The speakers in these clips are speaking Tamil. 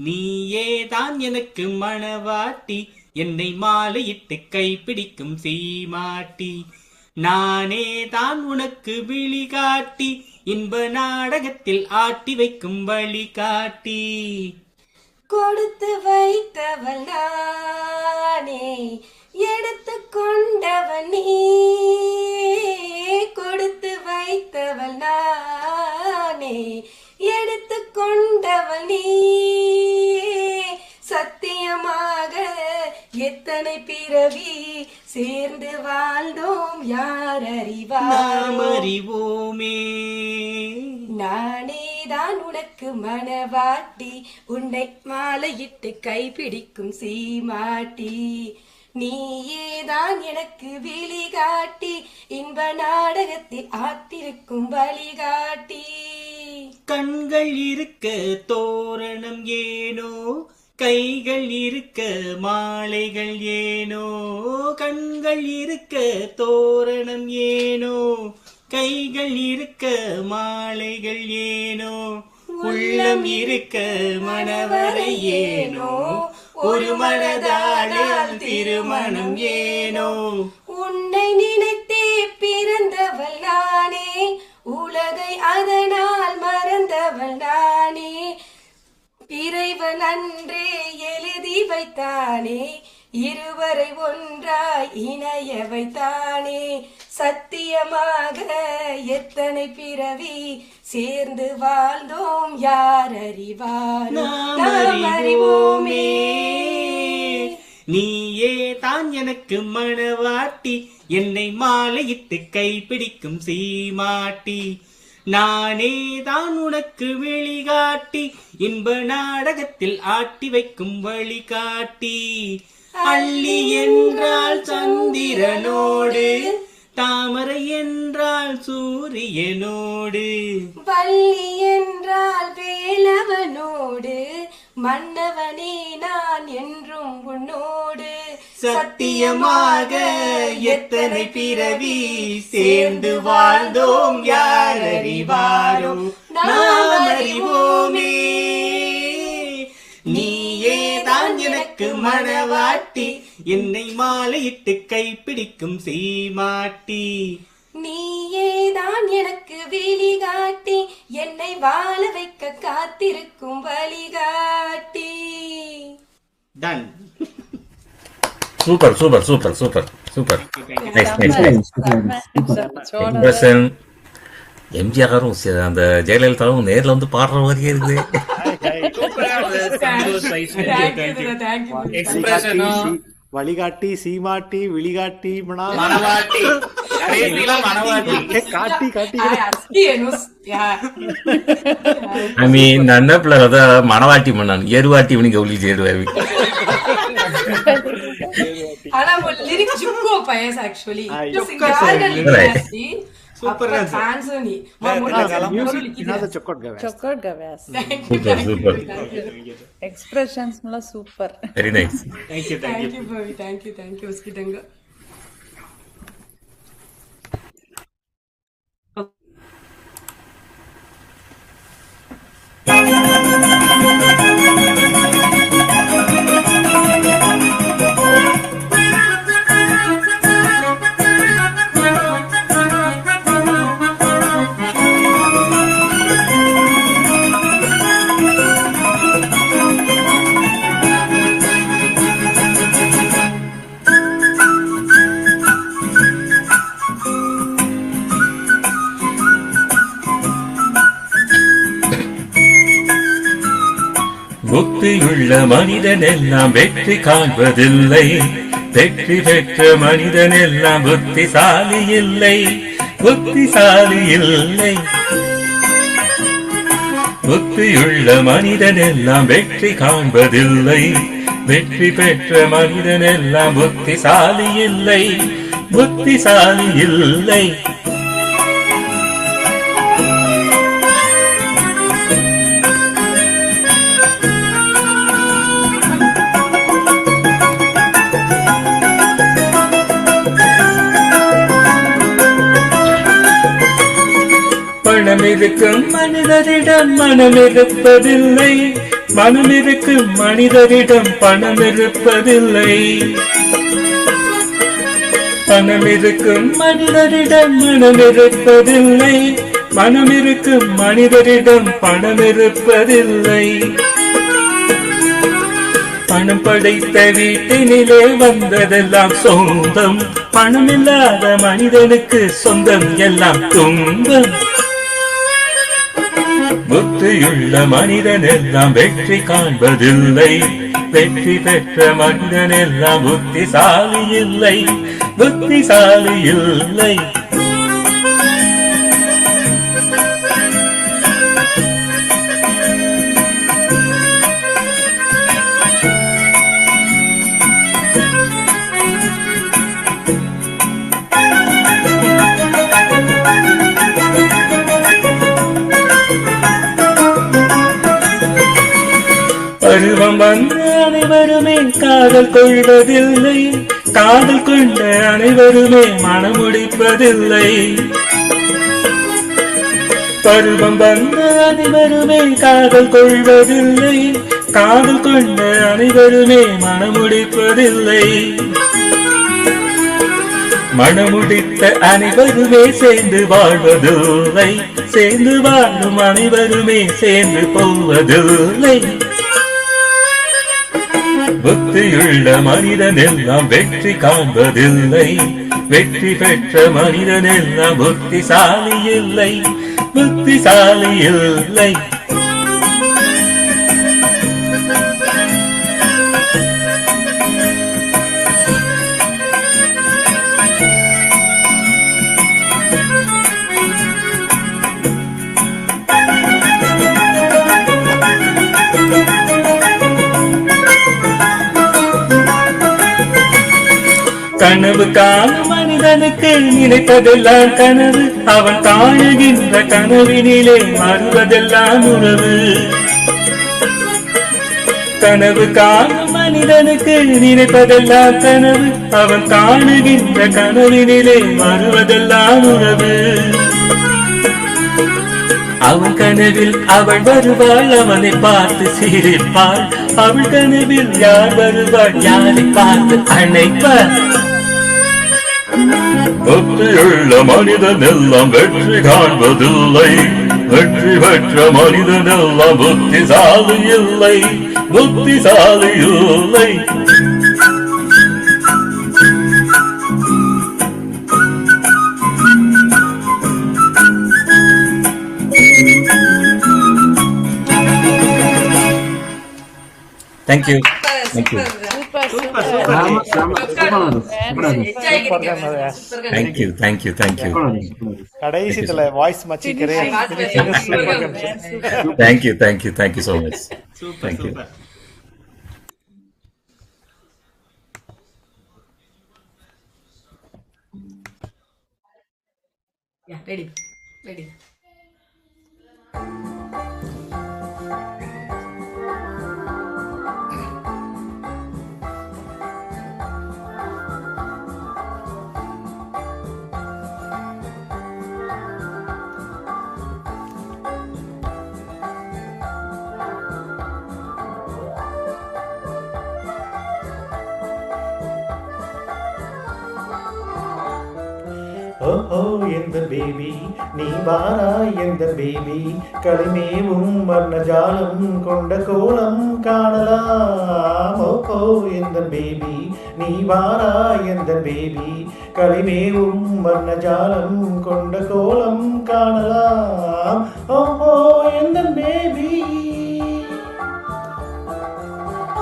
நீயே தான் எனக்கு மணவாட்டி, என்னை மாலையிட்டு கைப்பிடிக்கும் சீமாட்டி. நானே தான் உனக்கு விழிகாட்டி, இன்ப நாடகத்தில் ஆட்டி வைக்கும் வழிகாட்டி. கொடுத்து வைத்தவள் நானே, எடுத்து கொண்டவள் நீ. கொடுத்து வைத்தவள் நானே, எடுத்து கொண்டவள் நீ. சத்தியமாக எத்தனை பிறவி சேர்ந்து வாழ்ந்தோம் யார் அறிவார் அறிவோமே. நானே தான் உனக்கு மணவாட்டி, உன்னை மாலையிட்டு கைப்பிடிக்கும் சீமாட்டி. நீயேதான் எனக்கு விழிகாட்டி, இன்ப நாடகத்தில் ஆத்திருக்கும் வழிகாட்டி. கண்கள் இருக்க தோரணம் ஏனோ, கைகள் இருக்க மாலைகள் ஏனோ. கண்கள் இருக்க தோரணம் ஏனோ, கைகள் இருக்க மாலைகள் ஏனோ. உள்ளம் இருக்க மணவரை ஏனோ, ஒரு மனதானால் திருமணம் ஏனோ. உன்னை நினைத்தே பிறந்தவள் நானே, உலகை அதனால் மறந்தவள் நானே. இறைவன் அன்றே எழுதி வைத்தானே, இருவரை ஒன்றாய் இணைய வைத்தானே. சத்தியமாக எத்தனை பிறவி சேர்ந்து வாழ்ந்தோம் யார் அறிவார் நாம் அறிவோமே. நீயே தான் எனக்கு மணவாட்டி, என்னை மாலையிட்டு கைப்பிடிக்கும் சீமாட்டி. நானே தான் உனக்கு வெளிகாட்டி, இன்ப நாடகத்தில் ஆட்டி வைக்கும் வழிகாட்டி. அள்ளி என்றால் சந்திரனோடு, தாமரை என்றால் சூரியனோடு, வள்ளி என்றால் வேலவனோடு, மன்னவனே நான் என்றும் உன்னோடு. சத்தியமாக எத்தனை பிறவி சேர்ந்து வாழ்ந்தோம் யார் அறிவாரோ நாம் அறிவோமே. நீயே தான் எனக்கு மணவாட்டி, என்னை மாலையிட்டு கைப்பிடிக்கும் சீமாட்டி. நீயே தான் எனக்கு விழிகாட்டி, என்னை வாழ வைக்க காத்திருக்கும் வழிகாட்டி. டன். Super super super super super. Expression எம்ஜிஆரும் அந்த ஜெயலலிதாவும் நேர்ல வந்து பாடுற மாதிரியே இருக்குது. வழிகாட்டி சீமாட்டி விழிகாட்டி காட்டி காட்டி ஐ மீன் ನನ್ನ ಪ್ಲದ ಮಣವಾಟಿ ಮಣ್ಣಾನು ಎರುವಾಟಿ ಮನಿಗೆ ಅವಳಿ ಸೇರುವೆ. ஆனா லிரிக்ஸ் ஜுக்கோ பயஸ் actually Super Anthony. Chocolate gaves. Super. Expressions mala super. Very nice. Thank you. Thank you Uskidanga. புத்தியுள்ள மனிதனெல்லாம் வெற்றி காண்பதில்லை, வெற்றி பெற்ற மனிதனெல்லாம் புத்திசாலி இல்லை, புத்திசாலி இல்லை. புத்தியுள்ள மனிதனெல்லாம் வெற்றி காண்பதில்லை, வெற்றி பெற்ற மனிதனெல்லாம் புத்திசாலி இல்லை, புத்திசாலி இல்லை. பணம் இருக்கும் மனிதரிடம் மனம் இருப்பதில்லை, மனம் இருக்கும் மனிதரிடம் பணம் இருப்பதில்லை. பணம் இருக்கும் மனிதரிடம் மனம் இருப்பதில்லை. மனம் இருக்கும் மனிதரிடம் பணம் இருப்பதில்லை. பணம் படைத்த வீட்டினிலே வந்ததெல்லாம் சொந்தம். பணம் இல்லாத மனிதனுக்கு சொந்தம் எல்லாம் துன்பம். புத்தியுள்ள மனிதன் எல்லாம் வெற்றி காண்பதில்லை. வெற்றி பெற்ற மனிதன் எல்லாம் புத்திசாலி இல்லை. புத்திசாலி இல்லை. பருவம் வந்த அனைவருமே காதல் கொள்வதில்லை. காதல் கொண்ட அனைவருமே மனமுடிப்பதில்லை. பருவம் வந்த அனைவருமே காதல் கொள்வதில்லை. காதல் கொண்ட அனைவருமே மனமுடிப்பதில்லை. மனமுடித்த அனைவருமே சேர்ந்து வாழ்வதில்லை. சேர்ந்து வாழும் அனைவருமே சேர்ந்து போவதில்லை. புத்தியுள்ள மனிதன் எல்லாம் வெற்றி காண்பதில்லை. வெற்றி பெற்ற மனிதன் எல்லாம் புத்திசாலி இல்லை. புத்திசாலி இல்லை. கனவு காணும் மனிதனுக்கு நினைப்பதெல்லாம் கனவு. அவன் காணுகின்ற கனவினிலே மாறுவதெல்லாம் உறவு. கனவு காணும் மனிதனுக்கு நினைப்பதெல்லாம் கனவு. அவன் காணுகின்ற கனவினிலே மாறுவதெல்லாம் உறவு. அவன் கனவில் அவள் வருவாள். அவனை பார்த்து சிரிப்பாள். அவள் கனவில் யார் வருவாள்? யாரை பார்த்து அழைப்பாள்? புத்தியுள்ள மனிதன் எல்லாம் வெற்றி காண்பதில்லை. வெற்றி பெற்ற மனிதன் எல்லாம் புத்திசாலி இல்லை. புத்திசாலி இல்லை. Thank you. Thank you. Thank you. Thank you. Thank you. கடைசில voice மச்சிக்கிறே. Thank you. Thank you. Thank you so much. Thank you. Yeah, ready. Ready. ஓஹோ எந்த பேபி நீ வாராய் எந்த பேபி களிமேவும் வர்ணஜாலம் கொண்ட கோலம் காணலாம். ஓஹோ எந்த பேபி நீ வாராய் எந்த பேபி களிமேவும் வர்ணஜாலம் கொண்ட கோலம் காணலாம். ஓஹோ எந்த பேபி.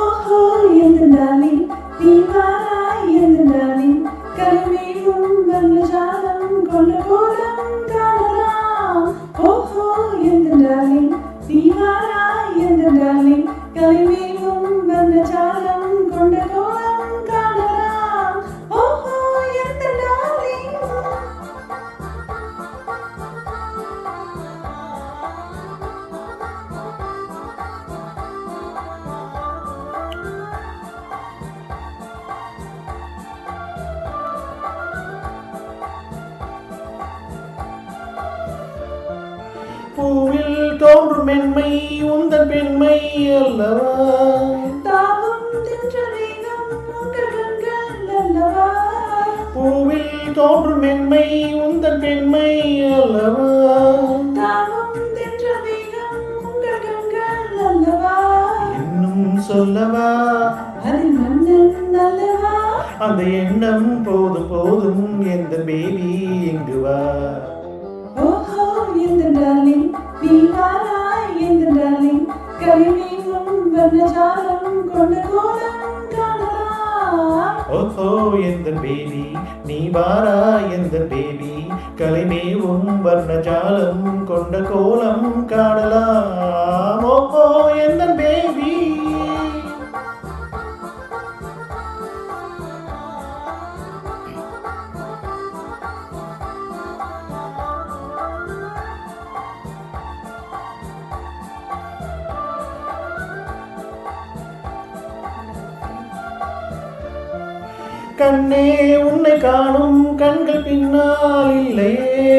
ஓஹோ எந்த டாலி நீ வாராய் எந்த டாலி களிமேவும் வர்ணஜாலம் கொண்ட கோலம் காணலாம். ஓஹோ எந்த டாலி நீ வாராய் எந்த டாலி களிமேவும் வர்ணஜாலம் கொண்ட கோலம் காணலாம். ஓஹோ எந்த டாலி. பூவில் தோன்றும் தோன்றும் மென்மை உந்தன் பெண்மை அல்லவா தாவும் தென்றல் வேகம் உங்கள் கண்கள் அல்லவா பூவில் தோன்றும் மென்மை உந்தன் பெண்மை அல்லவா தாவும் தென்றல் வேகம் உங்கள் கண்கள் அல்லவா இன்னும் சொல்லவா அதில் மன்னன் அல்லவா அந்த எண்ணம் போதும் போதும் எந்த பேபி இங்கு வா ஓஹோ எந்த டார்லிங் நீ வாராய் எந்த டார்லிங் கரிமீனும் வர்ணஜாலம் கொண்ட கோலம் காணலாம் ஓஹோ எந்த பேபி நீ வாரா எந்த பேபி கலைமேவும் வர்ணஜாலம் கொண்ட கோலம் காணலாம் ஓஹோ எந்த பேபி கண்ணே உன்னை காணும் கண்கள் பின்னால் இல்லையே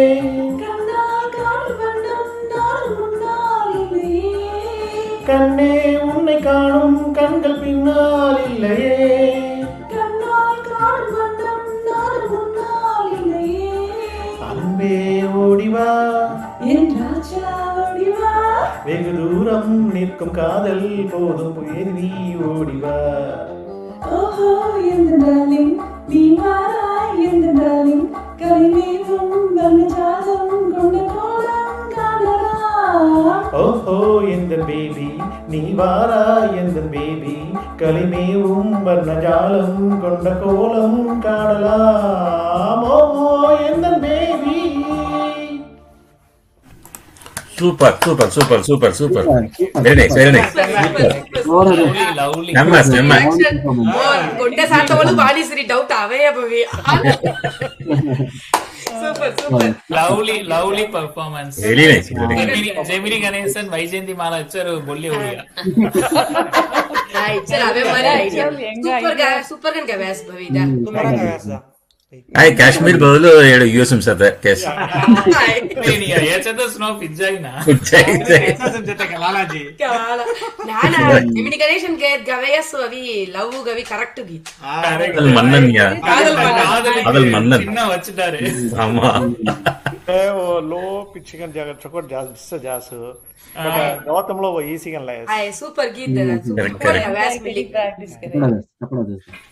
கண்ணால் காணும் வண்ணம் நானும் முன்னால் இல்லையே கண்ணே உன்னை காணும் கண்கள் பின்னால் இல்லையே கண்ணால் காணும் வண்ணம் நானும் முன்னால் இல்லையே அன்பே ஓடிவா என் ராஜா ஓடிவா வெகு தூரம் நிற்கும் காதல் போதும் புயல் நீ ஓடிவா ஓஹோ எந்த டார்லிங் நீ வாராய் எந்த டார்லிங் கரிமீனும் வர்ணஜாலம் கொண்ட கோலம் காணலாம் ஓஹோ எந்த பேபி நீ வாரா எந்த பேபி கலிமேவும் வர்ணஜாலம் கொண்ட கோலம் காணலாம் ஓஹோ எந்த baby super super super super super very nice very nice நம்ம நம்ம கொண்ட சாத்தவளும் பாடிசிரி டவுட் அவைய பவி super super lovely performance very nice very nice Gemini Ganesan Vyjayanthi Mala ಹಚ್ಚರು ಬೊಲ್ಲಿ ಹುಡುಗ चल अबे मरे सुपर गन का व्यास भवीदा आई काश्मीर ಬದಲು ಹೇಳು ಯೂಎಸ್ ಸದ ಕೇಸ್ ಯಾಚದ ಸ್ನೋ ಪಿಜ್ಜಾಯಿನ ಲಾಲಾಜಿ ನಾನಾ ಜೆಮಿನಿ ಗಣೇಶನ್ ಗೆ ಗವೇಯಸ್ ಅವಿ ಲವ್ ಗವಿ ಕರೆಕ್ಟ್ ಗಿ ಅದಲ್ மன்னன்யா ಅದಲ್ மன்னன் ಚಿನ್ನ ವಚ್ಚಿದ್ದಾರೆ ஆமா ಲೋ ಪಿಚ್ಚಿಗನ್ ಜಾಗ ಚೊಕೊಟ್ ಜಾಸ್ತಿ ಜಾಸ್ತಿ ಗೌತಮ್లో ఈసీగన్ లైస్ ay super गीत Correct, super correct. व्यास मिली practice करे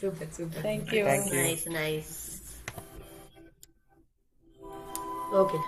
super super thank you nice nice okay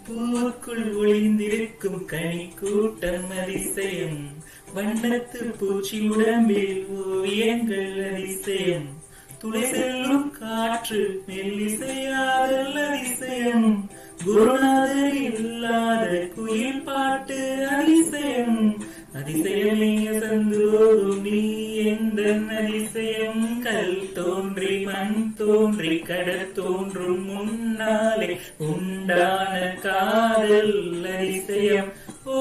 பூக்குள் ஒளிந்திருக்கும் கனி கூட்டம் அதிசயம் வண்ணத்து பூச்சி உடம்பில் ஓவியங்கள் அதிசயம் துளை செல்லும் காற்று மெல்லிசையாதல் அதிசயம் குருநாதர் இல்லாத குயில் பாட்டு அதிசயம் அதிசயமே சந்தோறும் நீ எந்த அதிசயம் கல் தோன்றி மண் தோன்றி கடல் தோன்றும் முன்னாலே உண்டான காதல் அதிசயம் ஓ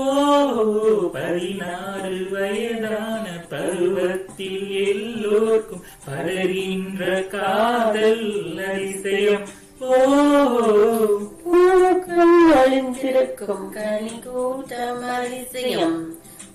16 வயதான பருவத்தில் எல்லோர்க்கும் படர்கின்ற காதல் அதிசயம் ஓ பூக்கள் ஒளிந்திருக்கும் கனி கூட்டம் அதிசயம்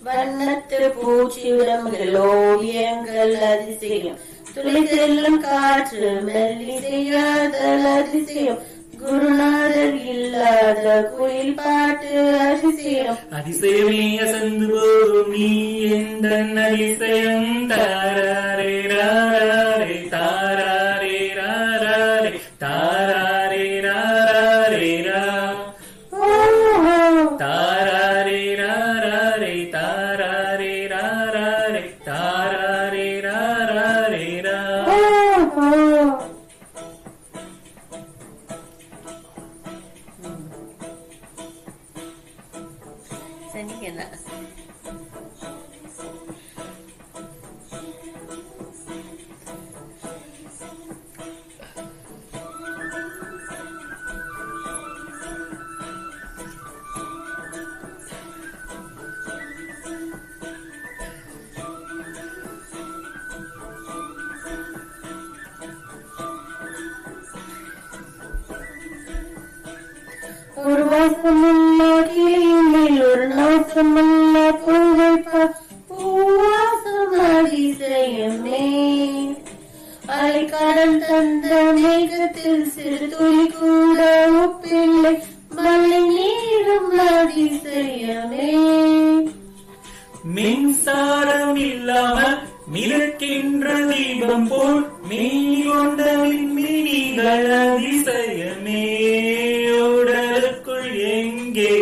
வண்ணத்து பூச்சி உடம்புகள் ஓவியங்கள் அதிசயம் துளி செல்லும் காற்று மெல்லிசையாதல் அதிசயம் குருநாதர் இல்லாத குயில் பாட்டு அதிசயம். அதிசயமே அசந்து போகும் நீ எந்த அதிசயம். தாராரே ராரே தாராரே ராரே தாராரே ராரே ரா தாராரே ராரே தாராரே ராரே தாராரே ராரே ரா. சனிக்கண்ணா ஒரு வாசமுள்ள கிளியில் ஒரு நாசமுள்ள பூவைப்பா பூவாசம் அதிசயமே. அலைக்காரன் தந்த மேகத்தில் சிறு துளி கூட ஒப்பில்லை மழை நீரும் அதிசயமே. மின்சாரம் இல்லாமல் மிதக்கின்ற தீபம் போல் மீண்ட விண்மீனிகள் அதிசயமே. உடலுக்குள் எங்கே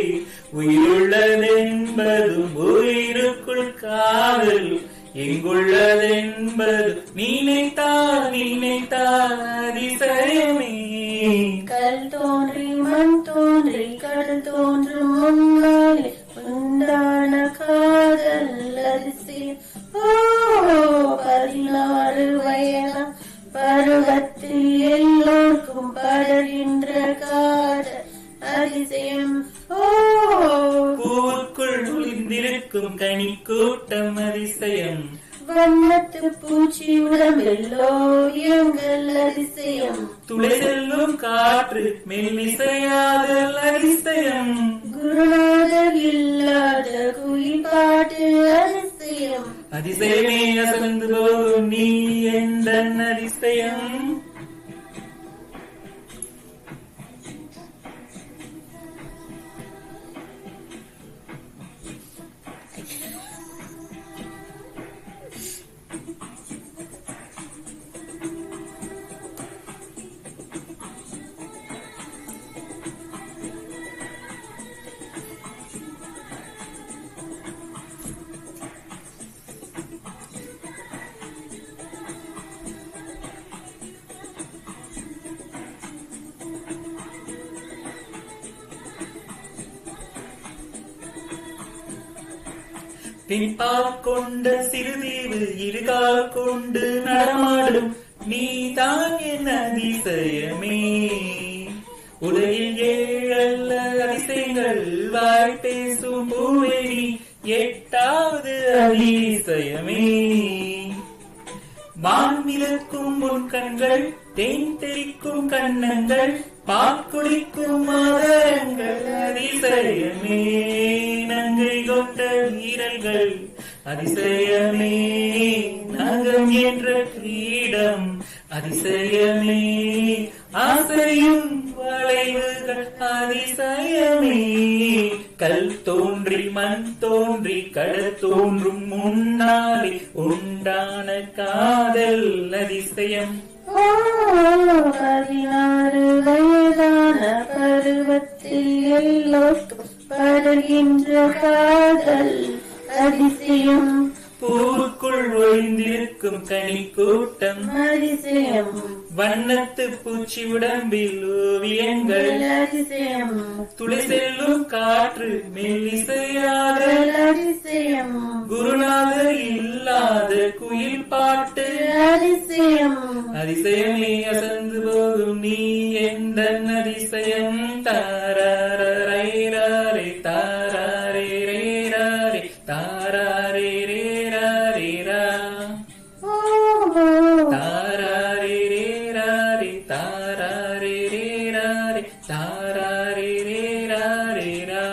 உயிருள்ளதென்பதும் உயிருக்குள் காதல் எங்குள்ளதென்பது நினைத்தால் அதிசயமே. கல் தோன்றி மண் தோன்றி கடல் தோன்றும் முன்னாலே உண்டான காதல் அதிசயம். 16 வயதாம் பருவத்தில் எல்லோருக்கும் படர்கின்ற காதல் அதிசயம். பூவுக்குள் ஒளிந்திருக்கும் கனி கூட்டம் அதிசயம். வண்ணத்து பூச்சி உடம்பில் ஓவியங்கள் அதிசயம். துளை செல்லும் காற்று மெல்லிசையாதல் அதிசயம். குருநாதர் இல்லாத குயில் பாட்டு அதிசயம். அதிசயமே அசந்து போகும் நீ எந்த அதிசயம். பின்பால் கொண்ட சிறுதீவு இருகால் கொண்டு நடமாடும் நீதான் என் அதிசயமே. உலகில் 7 அதிசயங்கள் வாய் பேசும் பூவேணி 8வது அதிசயமே. வான் மிதக்கும் முன் கண்கள் தேன் தெளிக்கும் கண்ணங்கள் பாக்குளிக்கும் மதங்கள் அதிசயமே. நங்கை கொண்ட வீரர்கள் அதிசயமே. நகம் என்ற கிரீடம் அதிசயமே. ஆசையும் வளைவுகள் அதிசயமே. கல் தோன்றி மண் தோன்றி கடல் தோன்றும் முன்னாலே உண்டான காதல் அதிசயம். 16 வயதான பருவத்தில் எல்லோருக்கும் படுகின்ற காதல் அதிசயம். பூவுக்குள் ஒளிந்திருக்கும் கனி கூட்டம் அதிசயம். வண்ணத்து பூச்சி உடம்பில் ஓவியங்கள் அதிசயம். துளை செல்லும் காற்று மெல்லிசையாதல் அதிசயம். குருநாதர் இல்லாத குயில் பாட்டு அதிசயம். அதிசயமே அசந்து போகும் நீ எந்த அதிசயம். தாராரே ராரே தாராரே ரே ராரே தாராரே ரே ராரே ரா தாராரே ரே ராரே தாராரே ரே ராரே தாராரே ரே ராரே ரா.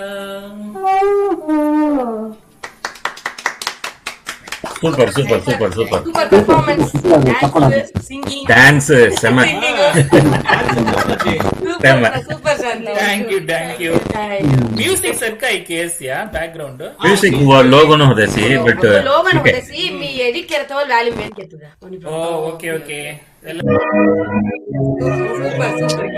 Super super super super. Super performance, dance, singing, dance செம. Super super Shanthi. Thank you music sir का केस या बैकग्राउंड म्यूजिक वो लोगों ने होते सी बट लोगन होते सी मी एडिट करता हूं वॉल्यूम मेन केतुगा ओ ओके ओके सूपर सूपर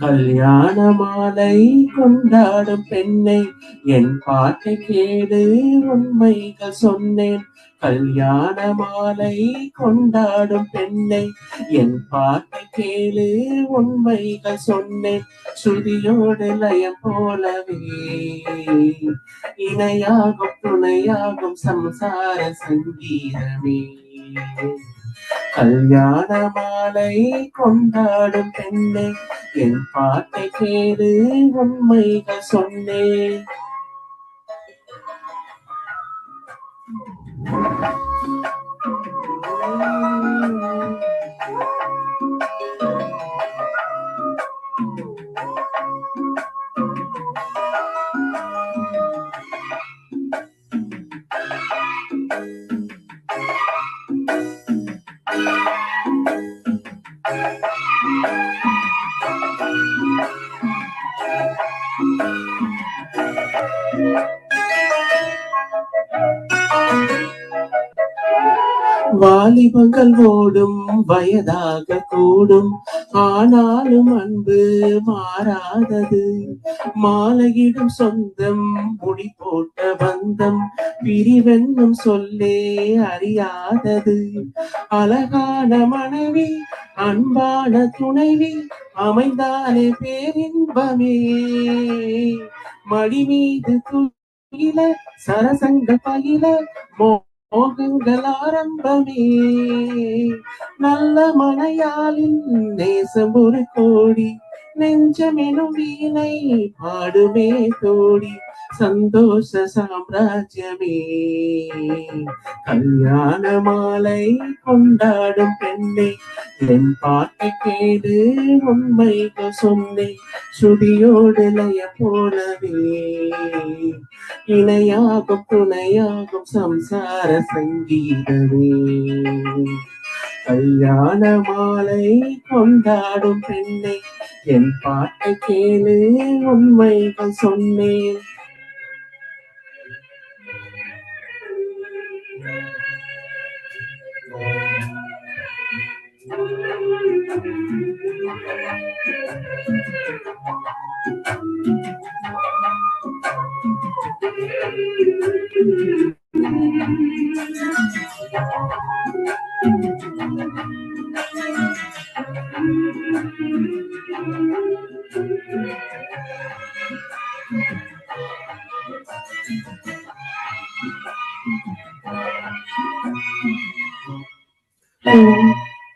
கல்யாண மாலை கொண்டாடும் பெண்ணை என் பாட்டை கேடு உண்மைகள் சொன்னேன். கல்யாண மாலை கொண்டாடும் பெண்ணை என் பாட்டை கேளு உண்மைகள் சொன்னேன். ஸ்ருதியோடு லயம் போலவே இணையாகும் துணையாகும் சம்சார சங்கீதமே. கல்யாண மாலை கொண்டாடும் பெண்ணை என் பாட்டை கேடு உண்மைகள் சொன்னேன். வாலிபங்கள் ஓடும் வயதாக கூடும், ஆனாலும் அன்பு மாறாதது. மாலையிடும் சொந்தம் முடி போட்ட பந்தம் பிரிவென்னும் சொல்லே அறியாதது. அழகான மனைவி அன்பான துணைவி அமைந்தாலே பேரின்பமே. மடி மீது துயில சரசங்க பயில மோகங்கள் ஆரம்பமே. நல்ல மனையாளின் நேசம் ஒரு கோடி, நெஞ்சமெனும் வீணை பாடுமே தோடி. சந்தோஷ சாம்ராஜ்யமே. கல்யாண மாலை கொண்டாடும் பெண்ணை என் பாட்டை கேடு உண்மைகள் சொன்னேன். ஸ்ருதியோடு லய போலவே இணையாகும் துணையாகும் சம்சார சங்கீதமே. கல்யாண மாலை கொண்டாடும் பெண்ணை என் பாட்டை கேளு உண்மைகள் சொன்னேன்.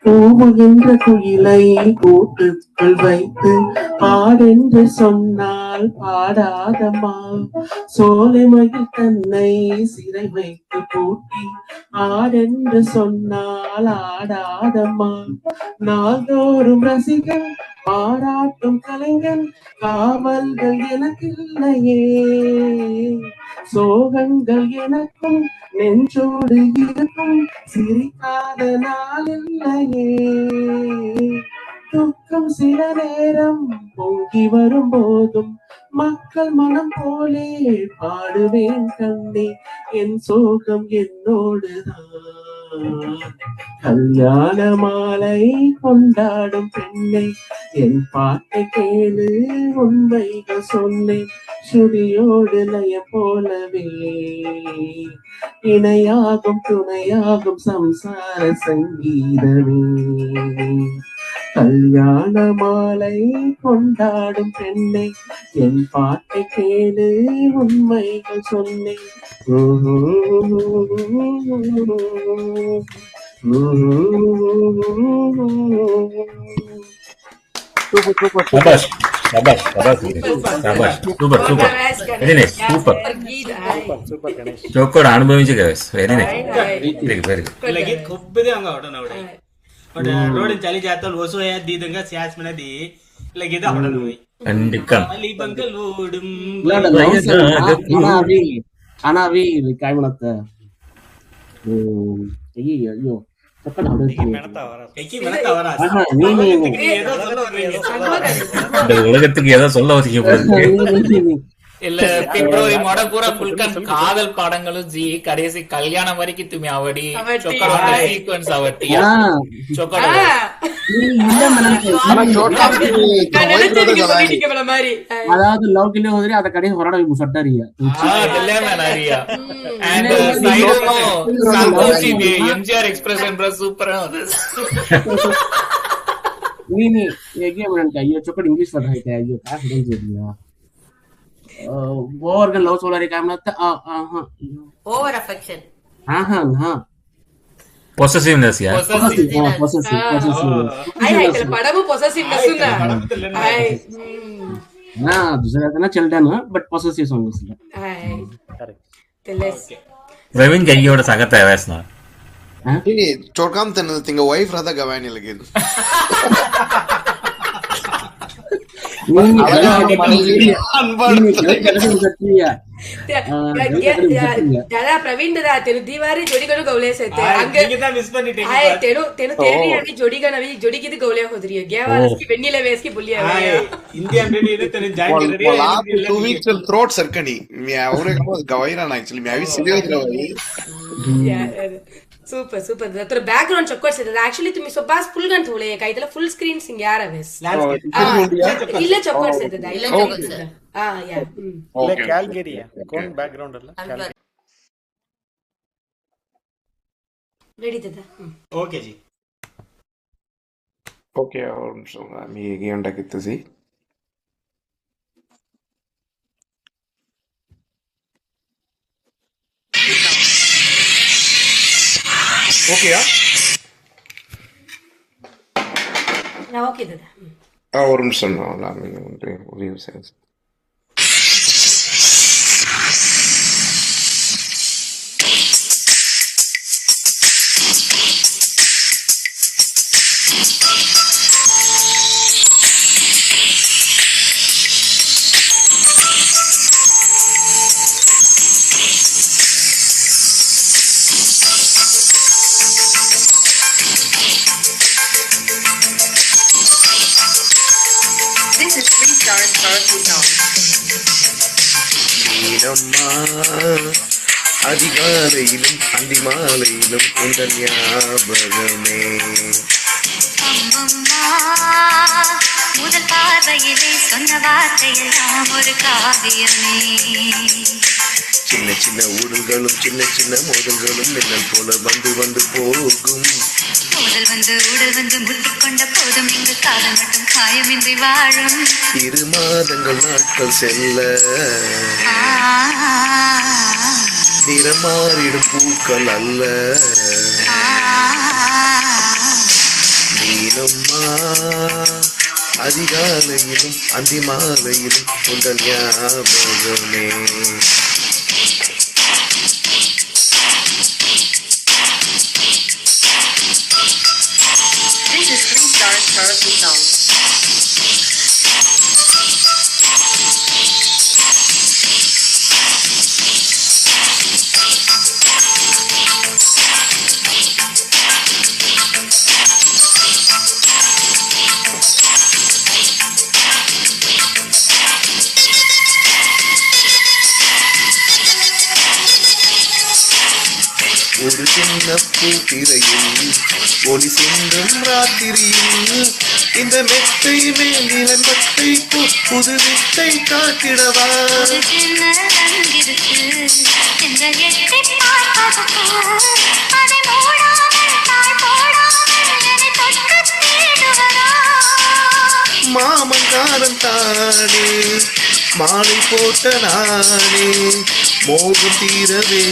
கூவுகின்ற குயிலை கூட்டுக்குள் வைத்து பாடென்று சொன்னால் பாடாதம்மா. சோலைமயில் தன்னை சிறை வைத்து பூட்டி ஆடென்று சொன்னால் ஆடாதம்மா. நாள்தோறும் ரசிகன் பாராட்டும் கலைஞன் காவல்கள் எனக்கில்லையே. சோகங்கள் எனக்கும் நெஞ்சோடு இருக்கும் சிரிக்காத நாளில்லையே. துக்கம் சில நேரம் பொங்கி வரும் போதும் மக்கள் மனம் போலே பாடுவேன் கண்ணே. என் சோகம் என்னோடுதான். கல்யாண மாலை கொண்டாடும் பெண்ணை என் பாட்டை கேளு உண்மைகள் சொன்னேன். ஸ்ருதியோடு லய போலவே இணையாகும் துணையாகும் சம்சார சங்கீதமே. கல்யாண மாலை கொண்டாடும் பெண்ணை என் பாட்டை கேளு உண்மைகள் சொன்னேன். சபாஷ். சபாஷ் சபாஷ் சபாஷ் super super very nice super super Ganesh ચોક્કડ અનુભવી છે very nice very good lagi ખૂબ બધી આંગા ઓડન આવડે પણ રોડ ચાલી જાતો ઓસો યા દીદંગા સ્યાસ મને lagi दा आवडन होई கண்டிப்பா अली बंगल ओडम आना अभी काय म्हणत अयो चक्कर आवडत एकी म्हणत आवरा ஏதோ இந்த உலகத்துக்கு ஏதோ சொல்ல வசிக்க இல்ல பிப்ரவரி மாடம் பூரா ஃபுல்கன் காதல் பாடங்களும் ஜி கடைசி கல்யாணம் வரைக்கும் துமி அவடி சொக்கரோட சீக்வென்ஸ் அவட்டி சொக்கரோட அதாவது லவ்கிலே ಹೋದ್ರೆ ಅದ ಕಡೆ ಹೊರಡ ಮುಸಟ್ಟರಿಯ நிறைய and சைடுமோ சந்தோஷி எம்ஜிஆர் எக்ஸ்பிரஷன் ப்ரோ சூப்பரா நீ ஏகே म्हणत ஐயோ चोकड इंग्लिश पढ़ाई है ஐயோ काय समझ दिया ओव्हर लव सोलारी काय म्हणत ஓவர் அஃபெக்ஷன் பொசசிவ்னஸ் யா ஐ படము பொசசிவ்னஸ் உన్నా ना दुसऱ्याचं ना चिल्ड्रन बट पॉसेसिव्ह सॉन्ग असलं प्रवीण कईयोड सांगत आहे वैस ना ini चोरकाम तन तिंग वाइफ राधा गवानी लगे दादा प्रवीण दादा तेनु दीवारी जोडीगणु गवले सेते अंग निकिता मिस பண்ணிட்டீங்க हाय तेनु तेरी आणि जोडीगणवी जोडीगिद गवले होदरी गेवालस्की वेन्नीले वेस्की बुलिया इंडियन रेडी ಇದೆ ತನೆ ಜಾಯಿನ್ ಮಾಡಿ last 2 weeks throat ಸರ್ಕಣಿ ಮಿ ಅವರೇ ಗವೈರಾನ ಆಕ್ಚುಲಿ ಮಿ ಅವಿ ಸಿರಿಯಸ್ ಗವೈ ಸೂಪರ್ ಸೂಪರ್ तर बॅकग्राऊंड चक्कर से एक्चुअली तुम्ही सोबास फुल गन थोले काही त्याला फुल स्क्रीन सिंग यार हवेस ಇಲ್ಲ चक्कर से दादा ಇಲ್ಲ चक्कर से या ಇಲ್ಲ ಕ್ಯಾಲ್ಗರಿ ಕೋನ್ ಬ್ಯಾಕ್ಗ್ರೌಂಡ್ ಅಲ್ಲ रेडी दादा ओके जी ओके और मी घेऊन टाकित तुझी ओके ओके दादा और निमिஷம் ஒரு நிமிஷம் அதிகாலையிலும் அந்திமாலையிலும் இந்த ஞாபகமே முதல் பார்வையிலே சொன்ன வார்த்தையெல்லாம் ஒரு காவியமே சின்ன சின்ன ஊடல்களும் சின்ன சின்ன மோதல்களும் மின்னல் போல வந்து வந்து போகும் முதல் வந்து உடல் வந்து முட்டிக்கொண்ட போதும் இங்கு காதல் மட்டும் காயமின்றி வாழும் 2 மாதங்கள் நாட்கள் செல்ல நிறமாறிடும் பூக்கள் அல்ல நீலம்மா அதிகாலையிலும் அந்தி மாலையிலும் உங்கள் ஞாபகமே This is 3-star karaoke song. ஒரு சின்ன பூத்திரையில் ஒளி சிந்தும் ராத்திரியில் இந்த மெத்தை மேல் நிலமத்தை புது வித்தை காட்டிடவா மாமங்காரம் தானே மாலை போட்ட நானே மோகம் தீரவே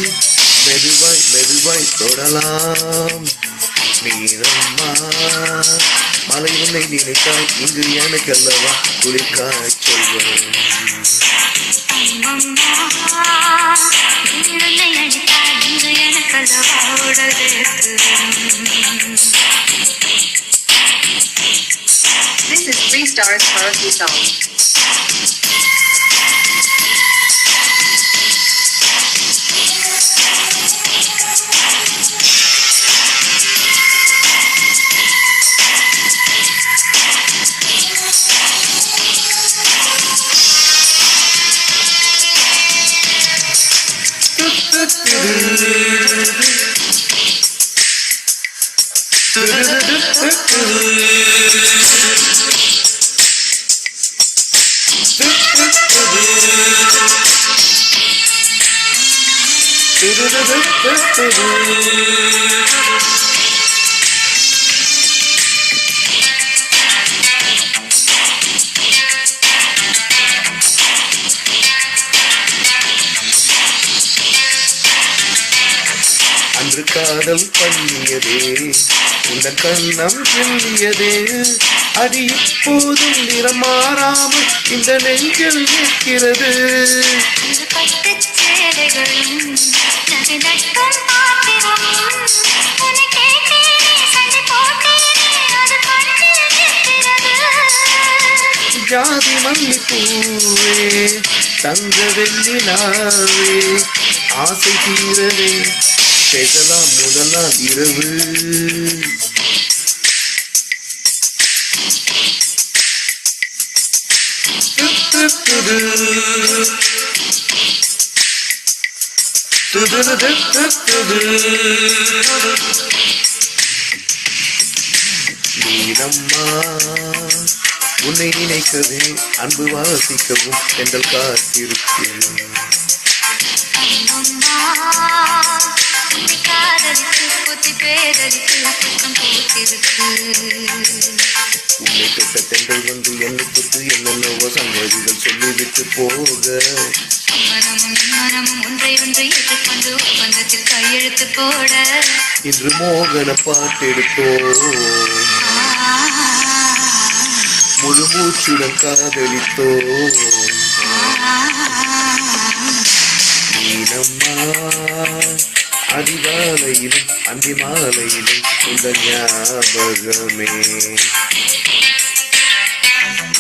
மெதுவாய் மெதுவாய் தொடலாம் நீரம்மா மலை உன்னை நினைத்தால் இங்கு எனக்கு அல்லவா குளிர்காய் சொல்வன் This is 3 stars karaoke song. அன்று காதல் பண்ணியதே உங்கள் கண்ணம் சொல்லியதே அது இப்போதும் நிறம் மாறாமல் இந்த நெஞ்சில் நிற்கிறது ஜாதி மல்லிப்பூவே தங்க வெள்ளினாவே ஆசை தீரவே பேசலாம் முதல் நாள் இரவு நீனம்மா உன்னை நினைக்கவே அன்பு வாசிக்கவும் எங்கள் காத்திருக்கிறேன் உன்னை தொட்ட தென்றல் வந்து என்னை தொட்டு என்னென்னவோ சங்கதிகள் சொல்லிவிட்டு போக கையெழுத்து போட இன்று மோகன பாட்டெடுத்தோ முழு மூச்சுடன் காதலித்தோ நீனம்மா அதிகாலையிலும் அந்தி மாலையிலும் இந்த ஞாபகமே.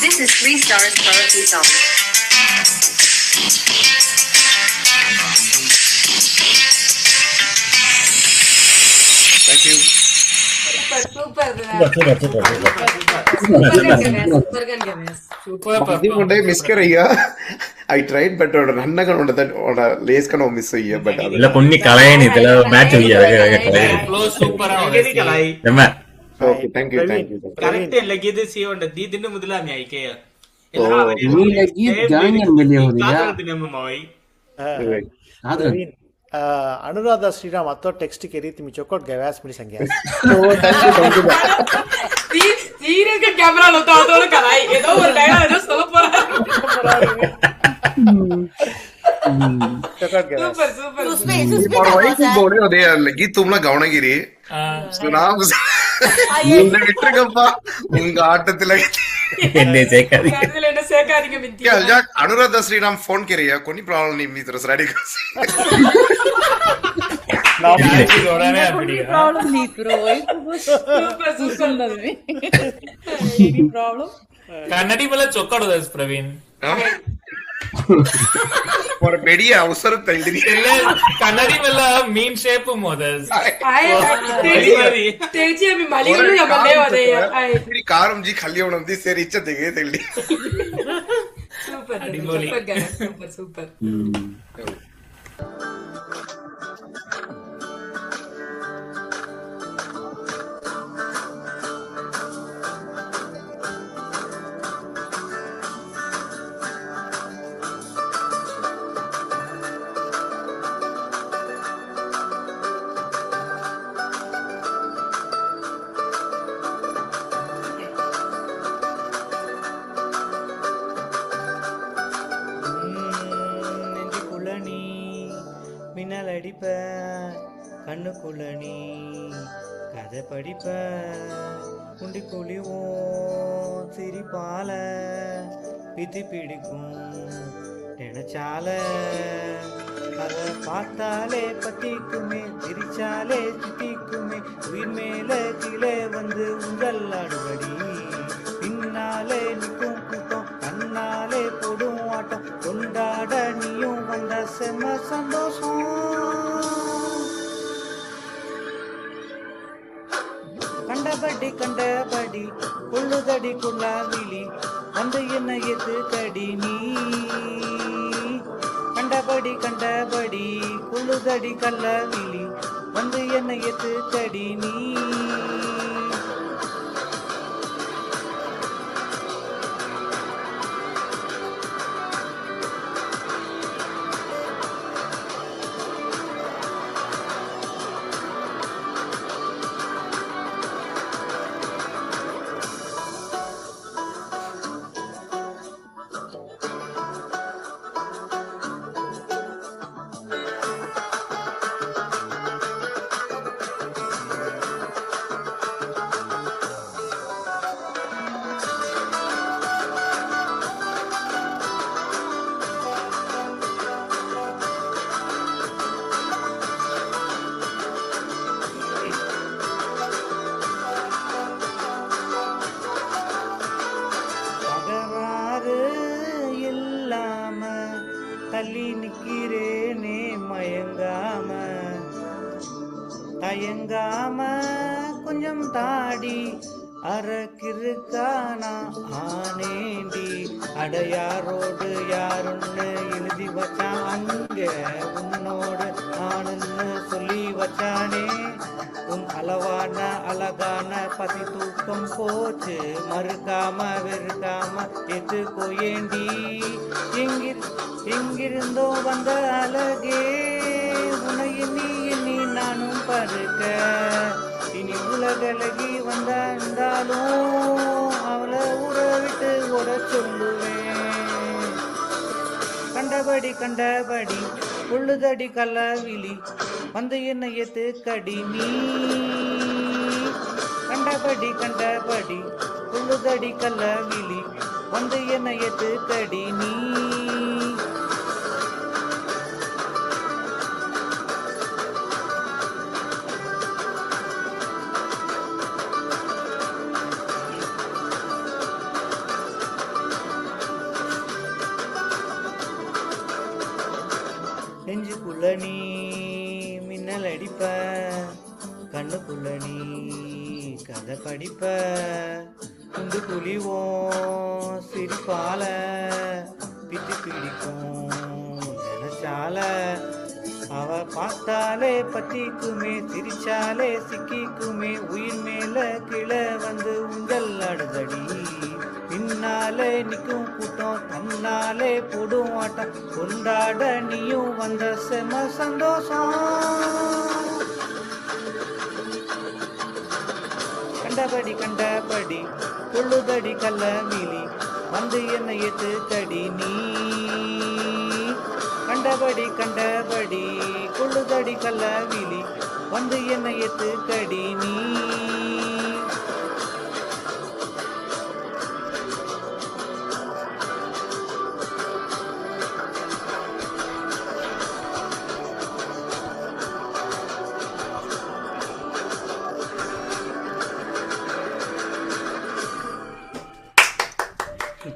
This is 3 stars karaoke song. Thank you. Miss कर रही I tried but रन्ना का उन्होंने तो लेस का नो मिस हुई है but इल्ला कोन्नी कलाये नहीं तेला मैच हुई है कलाये फ्लो सूपर गेदी कलाई नम्मा okay thank you correct लगी दे सी वंड दी दिन मुदला में आई के ये लगी गांगन मिले हो रही है दिन में मोई प्रवीण अनुराधा श्रीराम अतो टेक्स्ट के रीति में चौकोट गवास मिली संज्ञा सीरियल का कैमरा होता हो तो कलाई ये तो बोल रहा है जो सोलो पर सुपर सुपर उसमें वही कुछ बोल रहे हो दे लगी तुम लोग गावना गिरी सुना मुझे विटर कप्पा उनका आटत लगी एन्ने सेकारी लेने सेकारी के बिंती क्या जाक अनुराधा श्रीराम फोन करे या कोई प्रॉब्लम नहीं मी तरह रेडी कर प्रॉब्लम नहीं bro super super any problem कन्नडी वाला चोक्काडो दस प्रवीण और बेड़ी अवसर तल्ली कन्नडी वाला मीन शेप मोदस तेजी अभी मलयालम या मलयालम वाले मेरी कार जी खाली होना थी से रिच देखे तल्ली सुपर सुपर गाना सुपर सुपर மின்னல் அடிப்ப கண்ணுக்குள்ள நீ கதை படிப்ப குண்டி குழிவோ சிரிப்பால பிதி பிடிக்கும் நினைச்சால அதை பார்த்தாலே பத்திக்குமே சிரிச்சாலே சித்திக்குமே உயிர் மேல கீழே வந்து உங்கள் அடுபடி பின்னாலே நிற்கும் கூட்டம் கண்ணாலே போடும் ஆட்டம் கொண்டாட நீயும் வந்த செம்ம சந்தோஷம் கண்டபடி கொள்ளுதடி கொள்ளாவிலி வந்து என்ன எது கடி நீ கண்டபடி கொள்ளுதடி கல்லாவிலி வந்து என்ன எது கடி நீ தள்ளி நிக்கிறேனே தயங்காம கொஞ்சம் தாடி அரக்கிருக்கானா ஆனேண்டி அடையாரோடு யாருன்னு எழுதி வச்சான் அங்க உன்னோடு நானுன்னு சொல்லி வச்சானே உன் அளவான அழகான பசி தூக்கம் போச்சு மறுக்காம வெறுக்காம எது கோயேண்டி எங்கிருந்தோ வந்த அழகே உன்னை எண்ணி நானும் பருக்க இனி உலகலகி வந்தாலும் அவளை ஊற விட்டு ஓட சொல்லுவேன் கண்டபடி உள்ளுதடி கல்லாவிலி வந்து என்ன எத்து கடி நீ கண்டபடி உள்ளுதடி கல்லாவிலி வந்து என்ன எத்து கடி நீ நெஞ்சுக்குள்ள நீ மின்னல் அடிப்ப கண்ணுக்குள்ள நீ கதை படிப்ப குண்டு குழிவோம் சிரிப்பால பித்தி பிடிக்கும் நினைச்சால அவ பார்த்தாலே பத்திக்குமே சிரிச்சாலே சிக்கிக்குமே உயிர் மேல கீழே வந்து உங்கள் அடுதடி பின்னாலே நிற்கும் கூட்டம் தன்னாலே போடும் ஆட்டம் கொண்டாட நீயும் வந்த செம சந்தோஷம் கண்டபடி கொள்ளுதடி கல்லாவிலி வந்து என்ன எத்து கடி நீ கண்டபடி கொள்ளுதடி கல்லாவிலி வந்து என்ன எத்து கடி நீ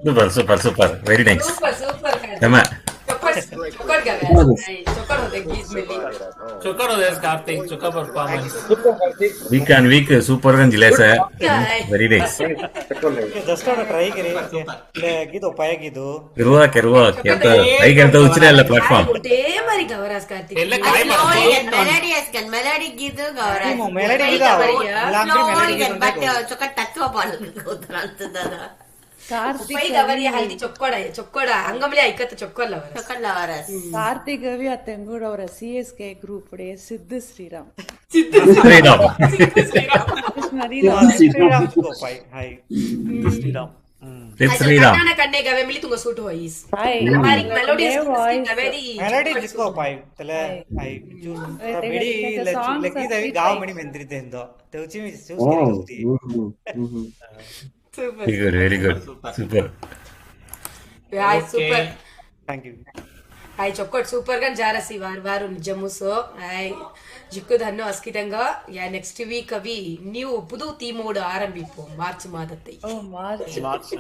Super. Very nice. Super. Emma. Chokoro des Karthik, Chokka performance. Week super kan jelas ya. Very nice. Just try करे गीत उपाय गीतो Keruak kita try करता उचले alla platform. ஒரே மாதிரி கவராஸ் Karthik melody gitu gawras melody gitu but choka tatwa palu Karthik ಗವರಿ ಹಲ್ದಿ ಚೊಕ್ಕೋಡ ಅಂಗಮಲೆ ಐಕತ್ತ ಚೊಕ್ಕೋಲ್ಲ ವರಸ್ ಕಾರ್ತಿಕ್ ಗವಿ ಅತ್ತೆಂಗೂಡ ಅವರ CSK ಗ್ರೂಪ್ ಡೆ ಸಿದ್ದು ಶ್ರೀರಾಮ್ ಶ್ರೀರಾಮ್ श्रीराम कन्ने गवे मिली तुंगा सूट होईस Hi. हमारी मेलोडियस voice. गवेरी ಮೆಲಡಿ ಜಿಸ್ಕೋ ಪಾಯ್ ತಲೆ ಐ ಜೂನ್ ಮೆಡಿ ಲಕ್ಕಿ ದವಿ ಗಾವ್ ಮಣಿ ಮೆಂದ್ರಿದೆ ಎಂದೋ ತೌಚಿ ಮಿ ಸೂಸ್ಕೆ ಗೌತಿ very good super hi super thank you hi चोक्कोट super gun जारसी वार निजमु सो हाय जिक्कु धन्नो अस्कितंगा या नेक्स्ट वीक अभी न्यू पुदु थीमोड आरंभिप्पोम मार्च मादत्तै Oh, March. March.